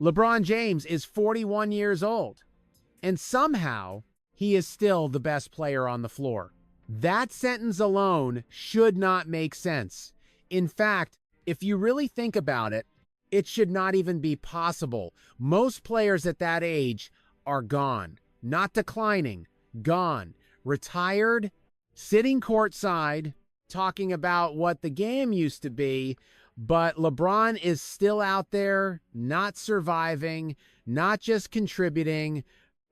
LeBron James is 41 years old, and somehow he is still the best player on the floor. That sentence alone should not make sense. In fact, if you really think about it, it should not even be possible. Most players at that age are gone, not declining, gone, retired, sitting courtside, talking about what the game used to be, but LeBron is still out there, not surviving, not just contributing,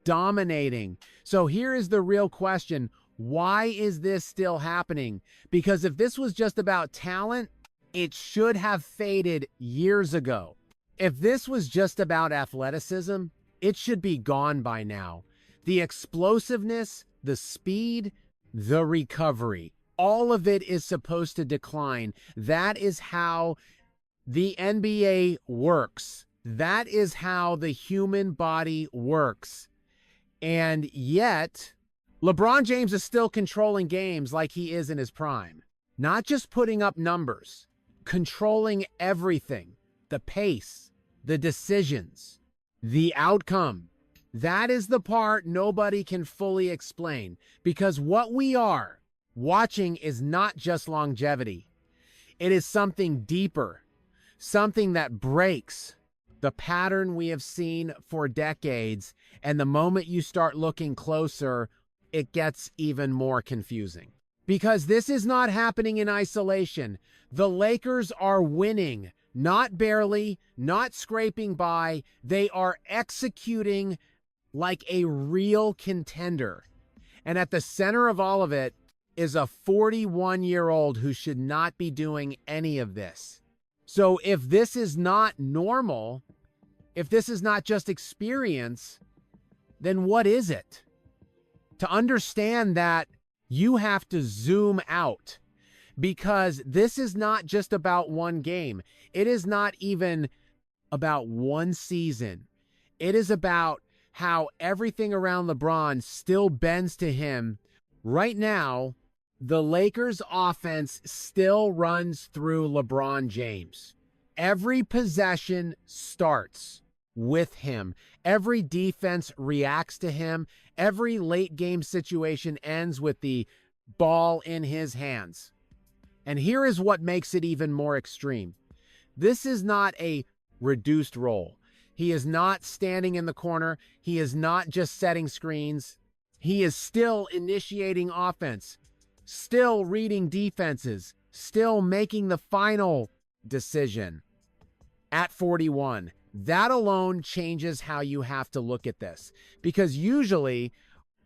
dominating. So here is the real question. Why is this still happening? Because if this was just about talent, it should have faded years ago. If this was just about athleticism, it should be gone by now. The explosiveness, the speed, the recovery, all of it is supposed to decline. That is how the NBA works. That is how the human body works. And yet, LeBron James is still controlling games like he is in his prime. Not just putting up numbers, controlling everything, the pace, the decisions, the outcome. That is the part nobody can fully explain, because what we are watching is not just longevity. It is something deeper, something that breaks the pattern we have seen for decades, and the moment you start looking closer, it gets even more confusing. Because this is not happening in isolation. The Lakers are winning, not barely, not scraping by. They are executing like a real contender. And at the center of all of it is a 41-year-old who should not be doing any of this. So if this is not normal, if this is not just experience, then what is it? To understand that, you have to zoom out, because this is not just about one game. It is not even about one season. It is about how everything around LeBron still bends to him. Right now, the Lakers offense still runs through LeBron James. Every possession starts with him. Every defense reacts to him. Every late game situation ends with the ball in his hands. And here is what makes it even more extreme. This is not a reduced role. He is not standing in the corner. He is not just setting screens. He is still initiating offense, still reading defenses, still making the final decision at 41. That alone changes how you have to look at this. Because usually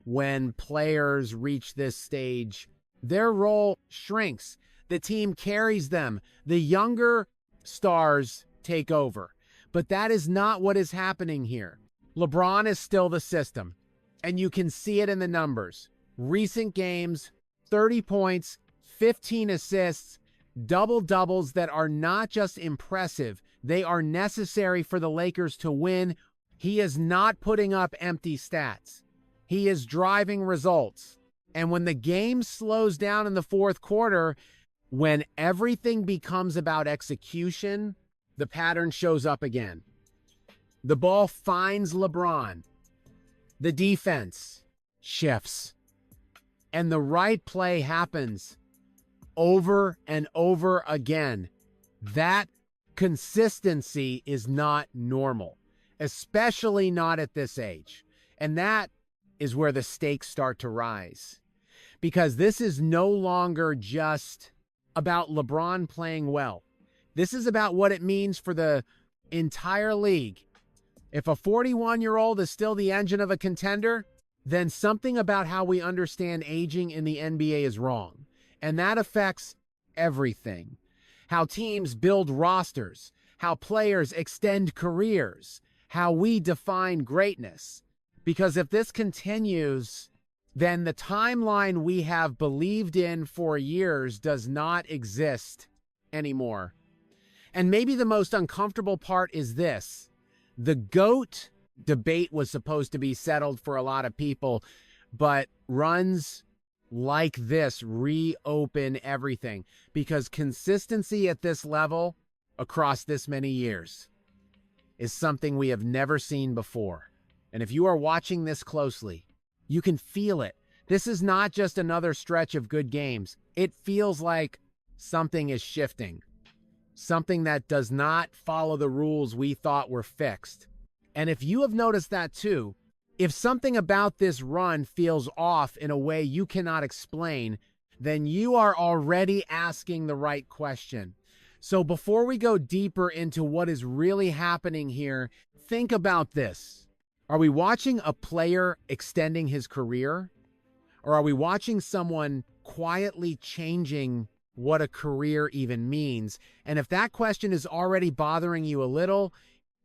when players reach this stage, their role shrinks. The team carries them. The younger stars take over. But that is not what is happening here. LeBron is still the system, and you can see it in the numbers. Recent games, 30 points, 15 assists, double-doubles that are not just impressive, they are necessary for the Lakers to win. He is not putting up empty stats. He is driving results. And when the game slows down in the fourth quarter, when everything becomes about execution, the pattern shows up again. The ball finds LeBron. The defense shifts. And the right play happens over and over again. That consistency is not normal, especially not at this age. And that is where the stakes start to rise. Because this is no longer just about LeBron playing well. This is about what it means for the entire league. If a 41-year-old is still the engine of a contender, then something about how we understand aging in the NBA is wrong. And that affects everything. How teams build rosters, how players extend careers, how we define greatness. Because if this continues, then the timeline we have believed in for years does not exist anymore. And maybe the most uncomfortable part is this. The GOAT debate was supposed to be settled for a lot of people, but runs like this reopen everything, because consistency at this level across this many years, is something we have never seen before. And if you are watching this closely, you can feel it. This is not just another stretch of good games. It feels like something is shifting. Something that does not follow the rules we thought were fixed. And if you have noticed that too, if something about this run feels off in a way you cannot explain, then you are already asking the right question. So before we go deeper into what is really happening here, think about this. Are we watching a player extending his career? Or are we watching someone quietly changing what a career even means? And if that question is already bothering you a little,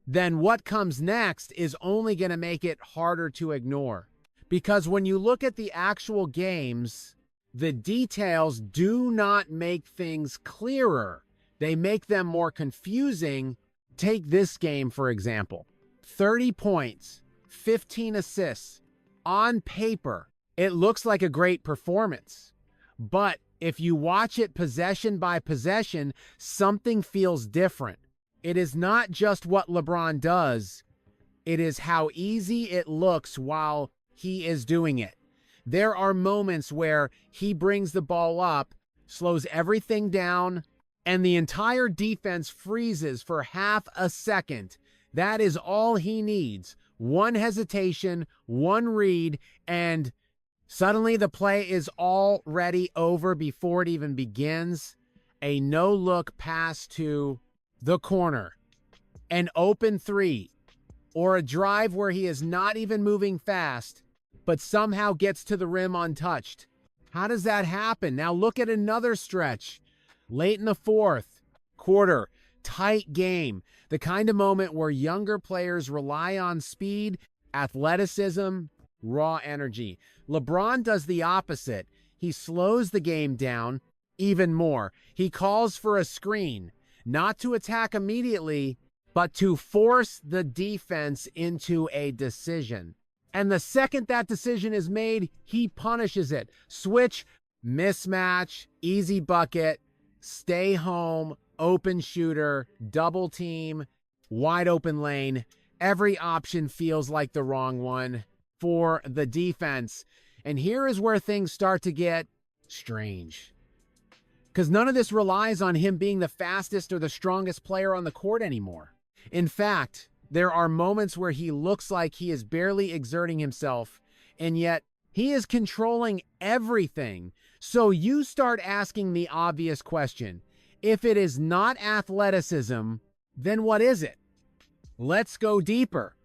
then what comes next is only going to make it harder to ignore. Because when you look at the actual games, the details do not make things clearer. They make them more confusing. Take this game, for example. 30 points, 15 assists. On paper, it looks like a great performance. But if you watch it possession by possession, something feels different. It is not just what LeBron does. It is how easy it looks while he is doing it. There are moments where he brings the ball up, slows everything down, and the entire defense freezes for half a second. That is all he needs. One hesitation, one read, and suddenly the play is already over before it even begins. A no-look pass to the corner, an open three, or a drive where he is not even moving fast, but somehow gets to the rim untouched. How does that happen? Now look at another stretch. Late in the fourth quarter, tight game. The kind of moment where younger players rely on speed, athleticism, raw energy. LeBron does the opposite. He slows the game down even more. He calls for a screen, not to attack immediately, but to force the defense into a decision. And the second that decision is made, he punishes it. Switch, mismatch, easy bucket, stay home, open shooter, double team, wide open lane. Every option feels like the wrong one for the defense. And here is where things start to get strange. Because none of this relies on him being the fastest or the strongest player on the court anymore. In fact, there are moments where he looks like he is barely exerting himself, and yet he is controlling everything. So you start asking the obvious question. If it is not athleticism, then what is it? Let's go deeper.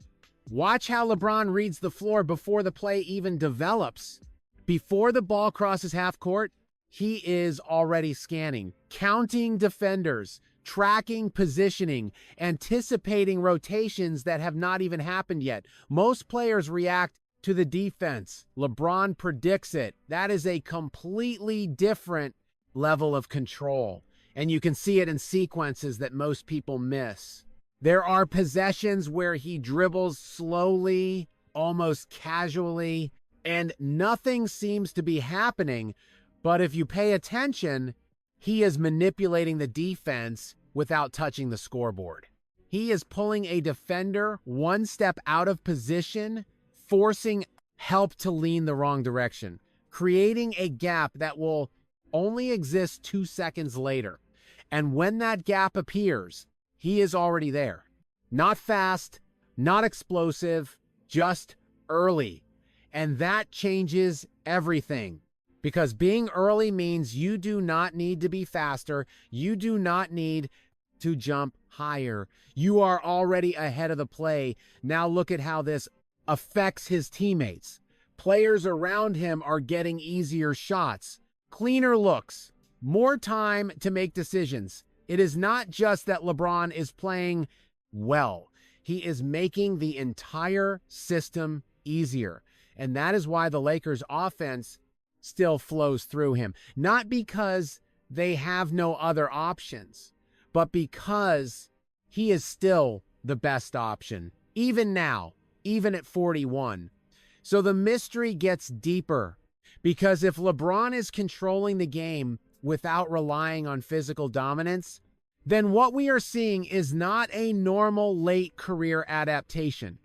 Watch how LeBron reads the floor before the play even develops. Before the ball crosses half court, he is already scanning, counting defenders, tracking positioning, anticipating rotations that have not even happened yet. Most players react to the defense. LeBron predicts it. That is a completely different level of control. And you can see it in sequences that most people miss. There are possessions where he dribbles slowly, almost casually, and nothing seems to be happening. But if you pay attention, he is manipulating the defense without touching the scoreboard. He is pulling a defender one step out of position, forcing help to lean the wrong direction, creating a gap that will only exist 2 seconds later. And when that gap appears, he is already there. Not fast, not explosive, just early. And that changes everything. Because being early means you do not need to be faster. You do not need to jump higher. You are already ahead of the play. Now look at how this affects his teammates. Players around him are getting easier shots, cleaner looks, more time to make decisions. It is not just that LeBron is playing well. He is making the entire system easier. And that is why the Lakers' offense still flows through him. Not because they have no other options, but because he is still the best option, even now, even at 41. So the mystery gets deeper, because if LeBron is controlling the game without relying on physical dominance, then what we are seeing is not a normal late career adaptation.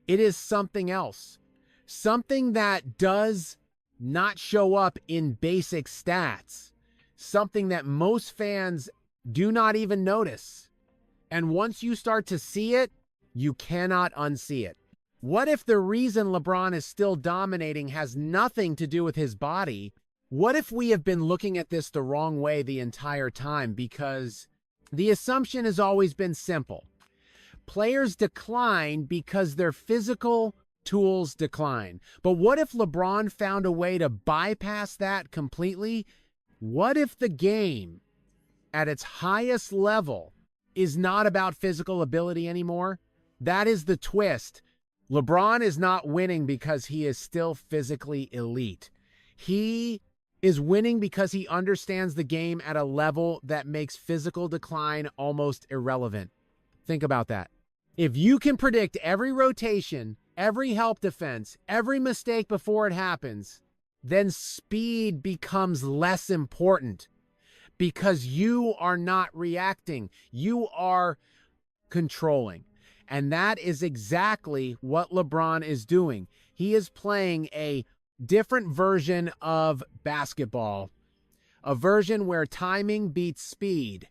It is something else. Something that does not show up in basic stats. Something that most fans do not even notice. And once you start to see it, you cannot unsee it. What if the reason LeBron is still dominating has nothing to do with his body? What if we have been looking at this the wrong way the entire time? Because the assumption has always been simple. Players decline because their physical tools decline. But what if LeBron found a way to bypass that completely? What if the game at its highest level is not about physical ability anymore? That is the twist. LeBron is not winning because he is still physically elite. He is winning because he understands the game at a level that makes physical decline almost irrelevant. Think about that. If you can predict every rotation, every help defense, every mistake before it happens, then speed becomes less important because you are not reacting. You are controlling. And that is exactly what LeBron is doing. He is playing a different version of basketball, a version where timing beats speed,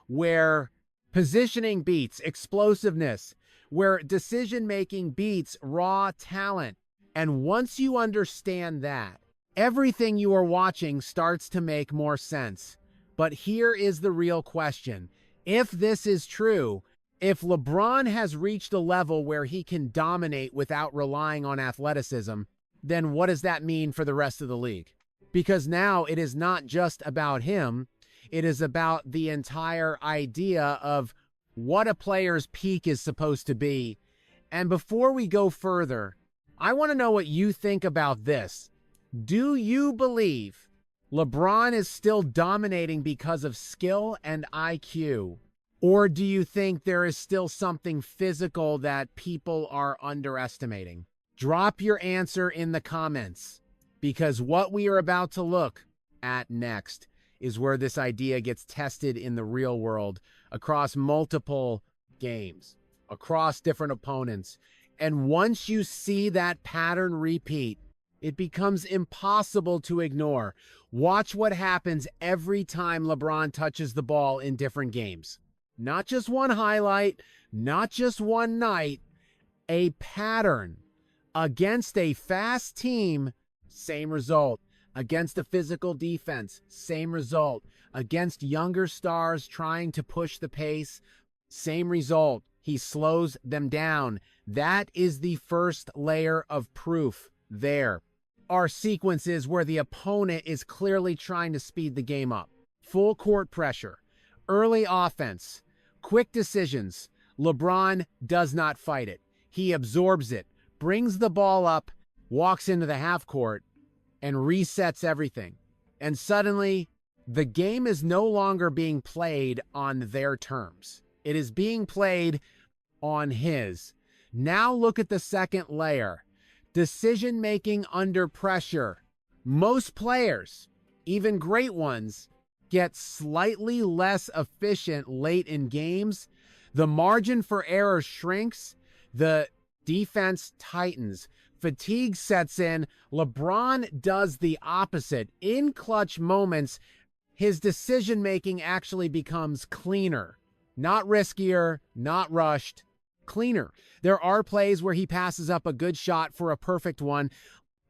where positioning beats explosiveness, where decision-making beats raw talent. And once you understand that, everything you are watching starts to make more sense. But here is the real question. If this is true, if LeBron has reached a level where he can dominate without relying on athleticism, then what does that mean for the rest of the league? Because now it is not just about him. It is about the entire idea of what a player's peak is supposed to be. And before we go further, I want to know what you think about this. Do you believe LeBron is still dominating because of skill and IQ? Or do you think there is still something physical that people are underestimating? Drop your answer in the comments, because what we are about to look at next is where this idea gets tested in the real world across multiple games, across different opponents. And once you see that pattern repeat, it becomes impossible to ignore. Watch what happens every time LeBron touches the ball in different games. Not just one highlight, not just one night, a pattern. Against a fast team, same result. Against a physical defense, same result. Against younger stars trying to push the pace, same result. He slows them down. That is the first layer of proof there. Are sequences where the opponent is clearly trying to speed the game up. Full court pressure, early offense, quick decisions. LeBron does not fight it. He absorbs it, brings the ball up, walks into the half court, and resets everything. And suddenly, the game is no longer being played on their terms. It is being played on his. Now look at the second layer. Decision-making under pressure. Most players, even great ones, get slightly less efficient late in games. The margin for error shrinks. The defense tightens. Fatigue sets in. LeBron does the opposite. In clutch moments, his decision-making actually becomes cleaner. Not riskier, not rushed, cleaner. There are plays where he passes up a good shot for a perfect one,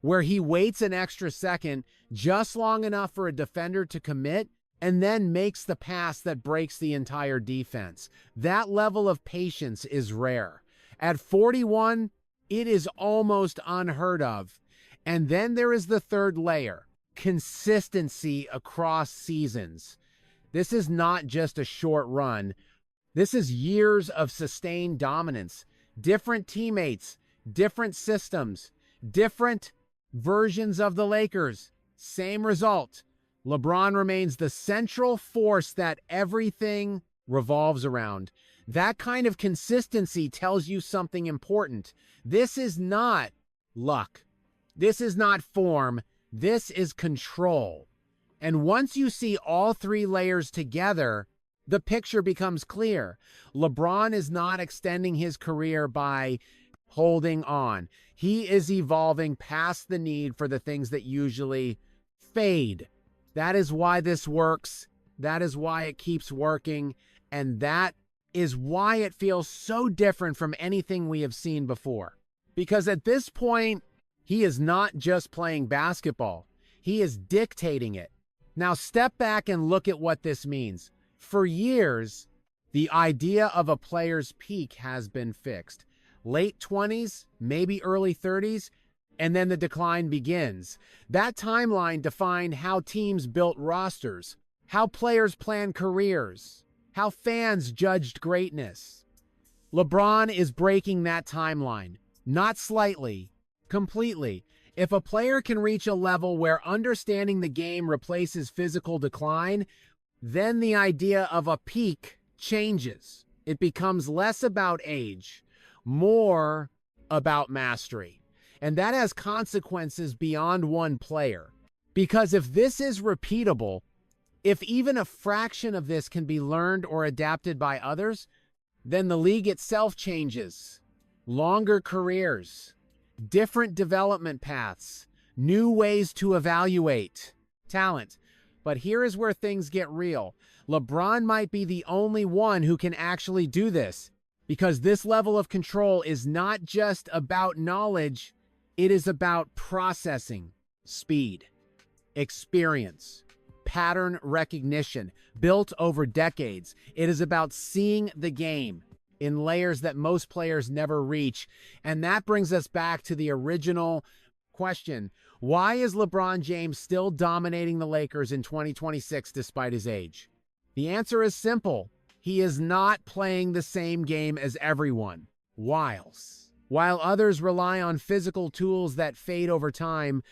where he waits an extra second, just long enough for a defender to commit, and then makes the pass that breaks the entire defense. That level of patience is rare. At 41, it is almost unheard of. And then there is the third layer, consistency across seasons. This is not just a short run. This is years of sustained dominance. Different teammates, different systems, different versions of the Lakers. Same result. LeBron remains the central force that everything revolves around. That kind of consistency tells you something important. This is not luck. This is not form. This is control. And once you see all three layers together, the picture becomes clear. LeBron is not extending his career by holding on. He is evolving past the need for the things that usually fade. That is why this works. That is why it keeps working. And that is why it feels so different from anything we have seen before. Because at this point, he is not just playing basketball. He is dictating it. Now step back and look at what this means. For years, the idea of a player's peak has been fixed. Late 20s, maybe early 30s, and then the decline begins. That timeline defined how teams built rosters, how players planned careers, how fans judged greatness. LeBron is breaking that timeline, not slightly, completely. If a player can reach a level where understanding the game replaces physical decline, then the idea of a peak changes. It becomes less about age, more about mastery. And that has consequences beyond one player. Because if this is repeatable, if even a fraction of this can be learned or adapted by others, then the league itself changes. Longer careers, different development paths, new ways to evaluate talent. But here is where things get real. LeBron might be the only one who can actually do this, because this level of control is not just about knowledge, it is about processing, speed, experience, pattern recognition, built over decades. It is about seeing the game in layers that most players never reach. And that brings us back to the original question. Why is LeBron James still dominating the Lakers in 2026 despite his age? The answer is simple. He is not playing the same game as everyone. While others rely on physical tools that fade over time,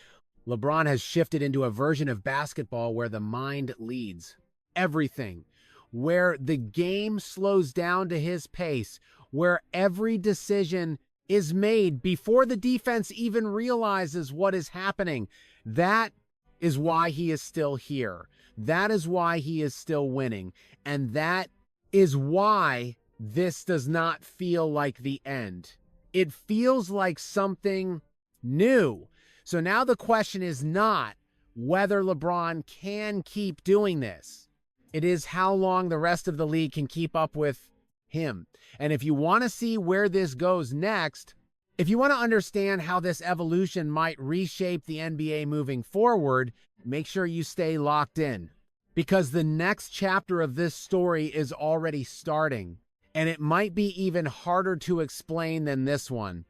LeBron has shifted into a version of basketball where the mind leads everything, where the game slows down to his pace, where every decision is made before the defense even realizes what is happening. That is why he is still here. That is why he is still winning. And that is why this does not feel like the end. It feels like something new. So now the question is not whether LeBron can keep doing this. It is how long the rest of the league can keep up with him. And if you want to see where this goes next, if you want to understand how this evolution might reshape the NBA moving forward, make sure you stay locked in. Because the next chapter of this story is already starting. And it might be even harder to explain than this one.